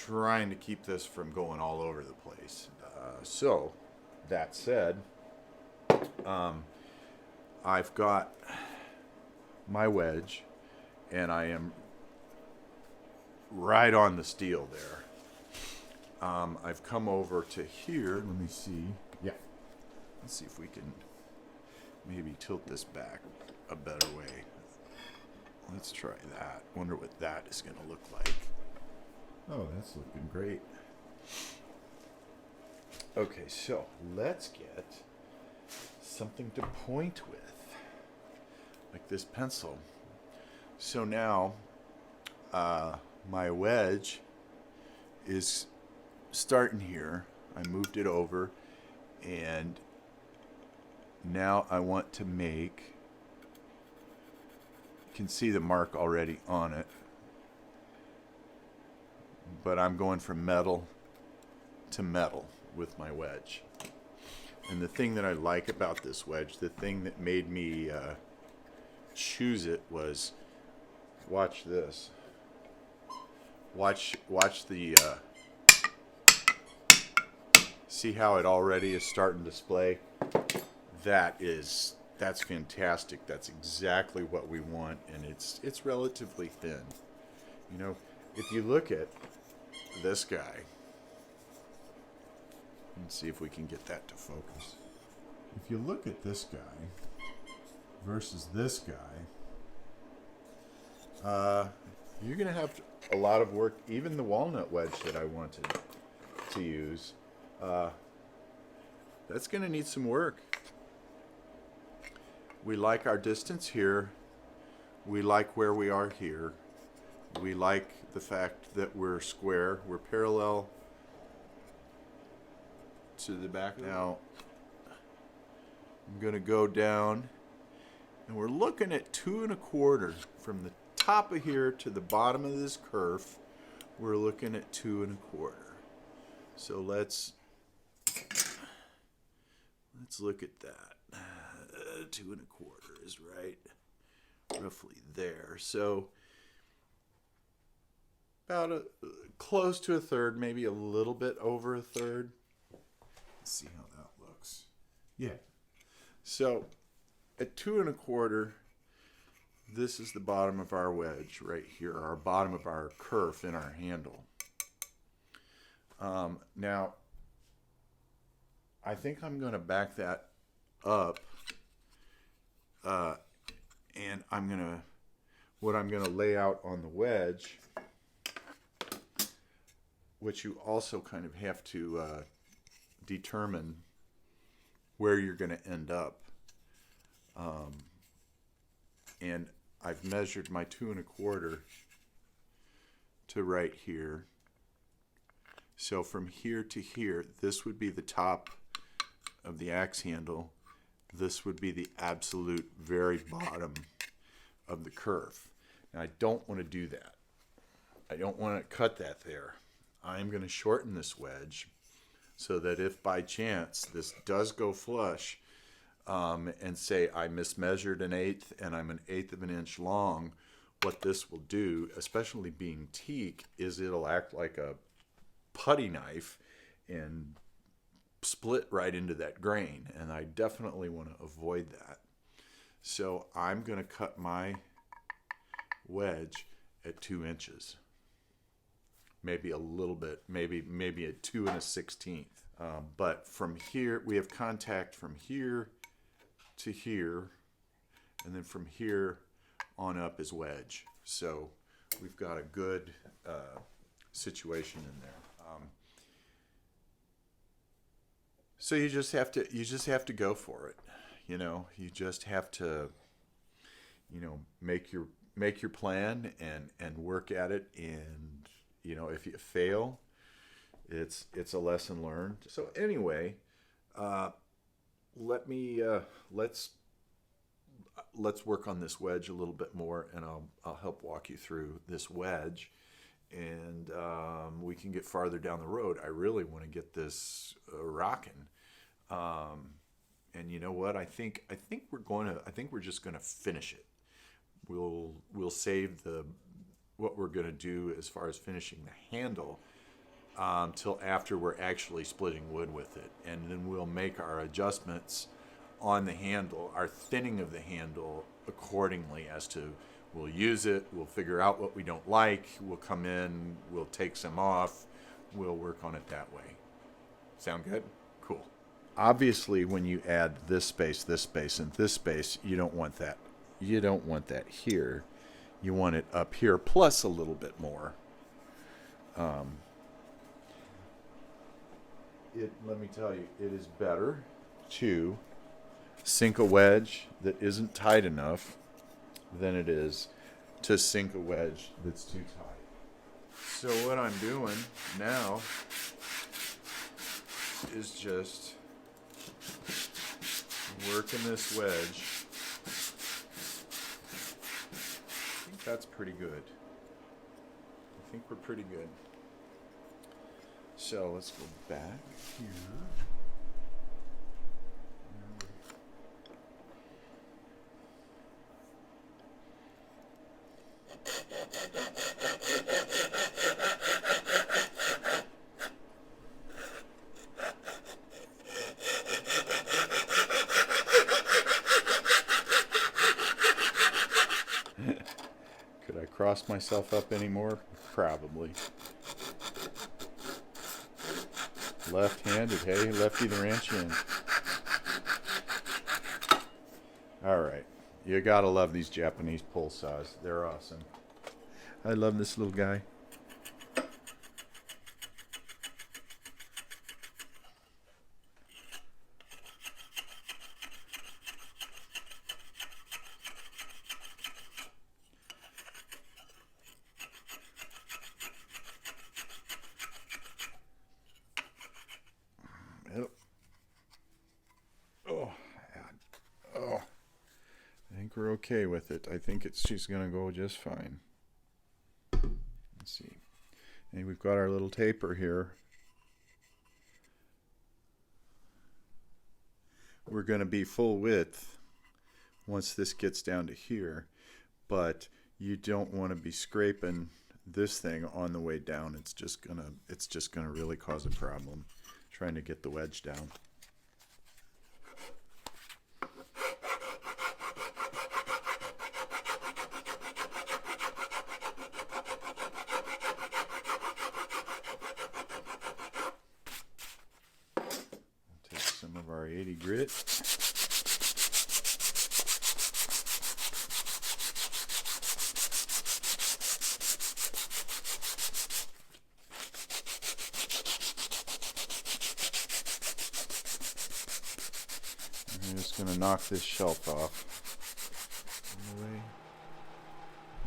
trying to keep this from going all over the place. So, that said, um, I've got my wedge, and I am right on the steel there. I've come over to here. Let me see. Yeah. Let's see if we can maybe tilt this back a better way. Let's try that. Wonder what that is going to look like. Oh, that's looking great. Okay, so let's get something to point with, like this pencil. So now my wedge is starting here. I moved it over, and now I want to make, you can see the mark already on it, but I'm going from metal to metal with my wedge. And the thing that I like about this wedge, the thing that made me choose it was, watch this. Watch the, see how it already is starting to splay? That's fantastic. That's exactly what we want, and it's relatively thin. You know, if you look at this guy, let's see if we can get that to focus. If you look at this guy versus this guy, you're going to have a lot of work. Even the walnut wedge that I wanted to use, that's going to need some work. We like our distance here. We like where we are here. We like the fact that we're square. We're parallel to the back. Now, I'm going to go down, and we're looking at 2 1/4 from the top of here to the bottom of this curve. We're looking at 2 1/4. So let's look at that. 2 1/4 is right roughly there. So about close to 1/3, maybe a little bit over 1/3. Let's see how that looks. Yeah. So at 2 1/4, this is the bottom of our wedge right here, our bottom of our kerf in our handle. Now, I think I'm going to back that up, and what I'm going to lay out on the wedge, which you also kind of have to determine where you're going to end up. And I've measured my 2 1/4 to right here. So from here to here, this would be the top of the axe handle. This would be the absolute very bottom of the curve. Now, I don't want to do that. I don't want to cut that there. I'm going to shorten this wedge so that if by chance this does go flush, and say I mismeasured 1/8 and I'm 1/8 of an inch long, what this will do, especially being teak, is it'll act like a putty knife and split right into that grain, and I definitely want to avoid that. So I'm going to cut my wedge at 2 inches, maybe a little bit, maybe at 2 1/16. But from here, we have contact from here to here, and then from here on up is wedge. So we've got a good situation in there. So you just have to go for it. You know, you just have to, make your plan and work at it. And if you fail, it's a lesson learned. So anyway, let's work on this wedge a little bit more, and I'll help walk you through this wedge, and we can get farther down the road. I really want to get this rocking, and you know what? I think we're just gonna finish it. We'll save what we're gonna do as far as finishing the handle till after we're actually splitting wood with it. And then we'll make our adjustments on the handle, our thinning of the handle accordingly as to we'll use it, we'll figure out what we don't like, we'll come in, we'll take some off, we'll work on it that way. Sound good? Cool. Obviously, when you add this space, and this space, you don't want that. You don't want that here. You want it up here plus a little bit more. Let me tell you, it is better to sink a wedge that isn't tight enough than it is to sink a wedge that's too tight. So what I'm doing now is just working this wedge. I think that's pretty good. I think we're pretty good. So let's go back here. Could I cross myself up anymore? Probably. Left-handed, hey, lefty the ranch in. All right, you gotta love these Japanese pull saws. They're awesome. I love this little guy. We're okay with it. I think she's gonna go just fine. Let's see. And we've got our little taper here. We're gonna be full width once this gets down to here, but you don't want to be scraping this thing on the way down. It's just gonna really cause a problem trying to get the wedge down. Some of our 80 grit. And I'm just going to knock this shelf off.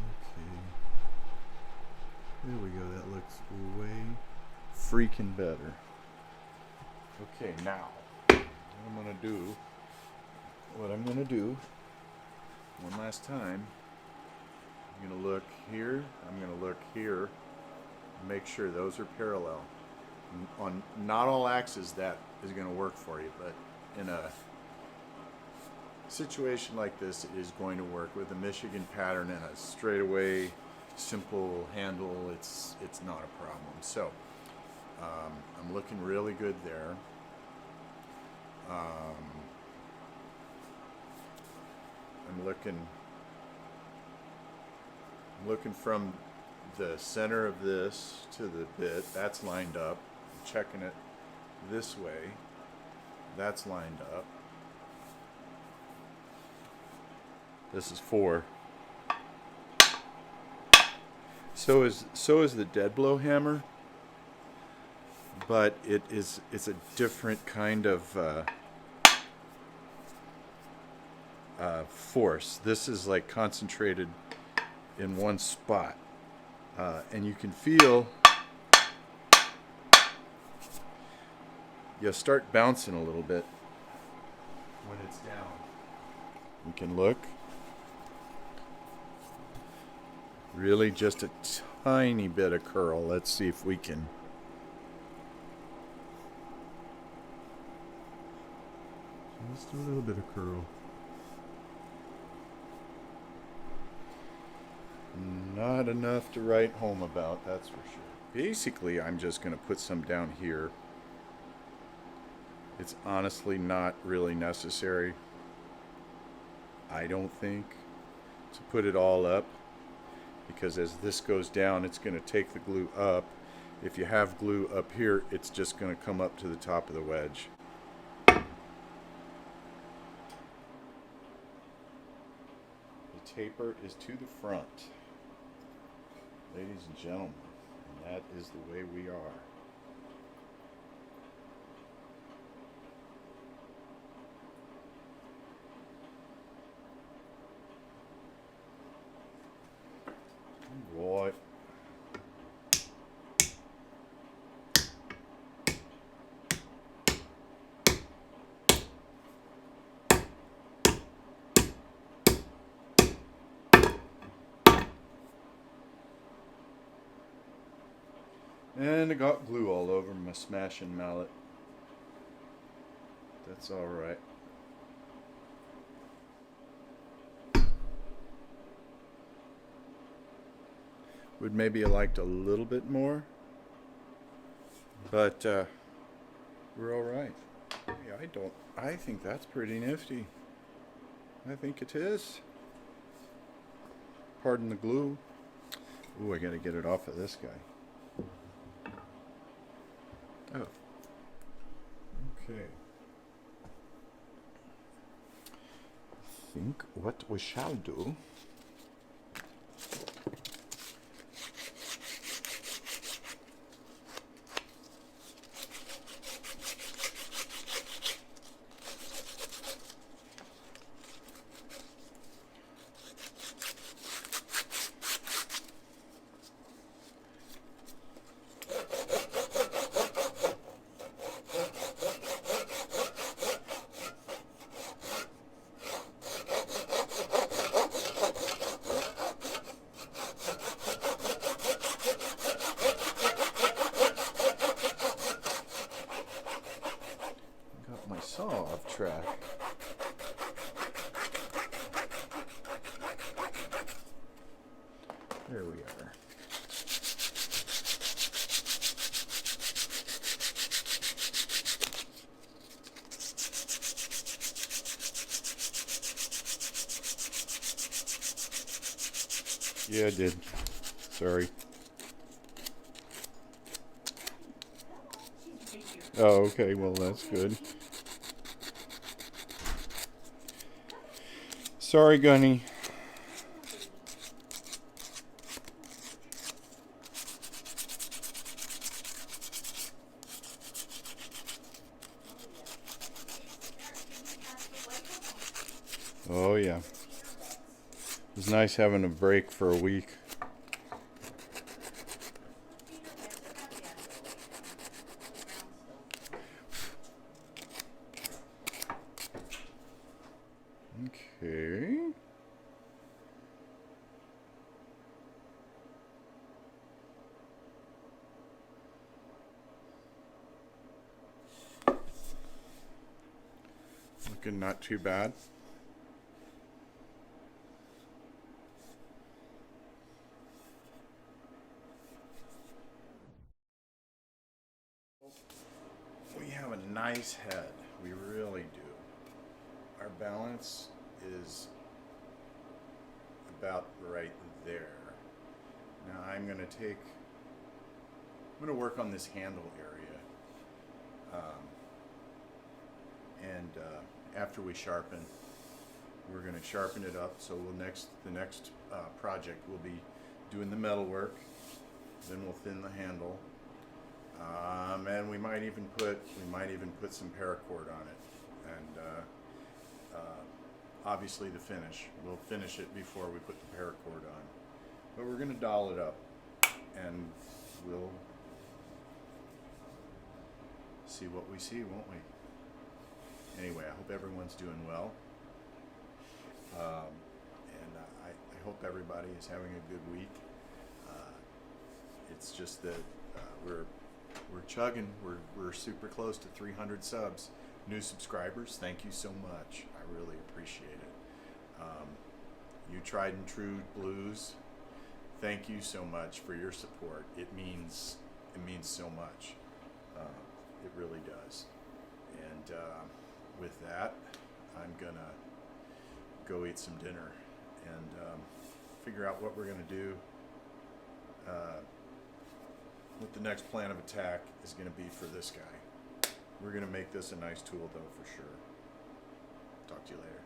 Okay. There we go. That looks way freaking better. Okay, now what I'm gonna do one last time, I'm gonna look here, I'm gonna look here, make sure those are parallel. On not all axes that is gonna work for you, but in a situation like this, it is going to work with a Michigan pattern and a straightaway simple handle. It's not a problem. So I'm looking really good there. I'm looking from the center of this to the bit. That's lined up. I'm checking it this way. That's lined up. This is 4. So is the dead blow hammer, but it's a different kind of force. This is like concentrated in one spot, and you can feel you start bouncing a little bit when it's down. You can look. Really just a tiny bit of curl. Let's see if we can. Just a little bit of curl. Not enough to write home about, that's for sure. Basically, I'm just going to put some down here. It's honestly not really necessary, I don't think, to put it all up, because as this goes down, it's going to take the glue up. If you have glue up here, it's just going to come up to the top of the wedge. The taper is to the front, ladies and gentlemen, and that is the way we are. Right. And I got glue all over my smashing mallet. That's all right. Would maybe have liked a little bit more, but we're all right. Yeah, I think that's pretty nifty. I think it is. Pardon the glue. Ooh, I gotta get it off of this guy. Oh. Okay. I think what we shall do . Off track. There we are. Yeah, I did. Sorry. Oh, okay. Well, that's good. Sorry, Gunny. Oh, yeah. It was nice having a break for a week. Okay. Looking not too bad. We have a nice head. We really do. Our balance is about right there. Now I'm going to work on this handle area. After we sharpen, we're going to sharpen it up. So the next project will be doing the metal work. Then we'll thin the handle. And we might even put some paracord on it, and obviously the finish. We'll finish it before we put the paracord on, but we're going to doll it up, and we'll see what we see, won't we? Anyway, I hope everyone's doing well, and I hope everybody is having a good week. It's just that we're chugging. We're super close to 300 subs. New subscribers, thank you so much. I really appreciate it. You tried and true blues, thank you so much for your support. It means means so much. It really does. And with that, I'm gonna go eat some dinner and figure out what we're gonna do. What the next plan of attack is gonna be for this guy. We're gonna make this a nice tool though, for sure. Talk to you later.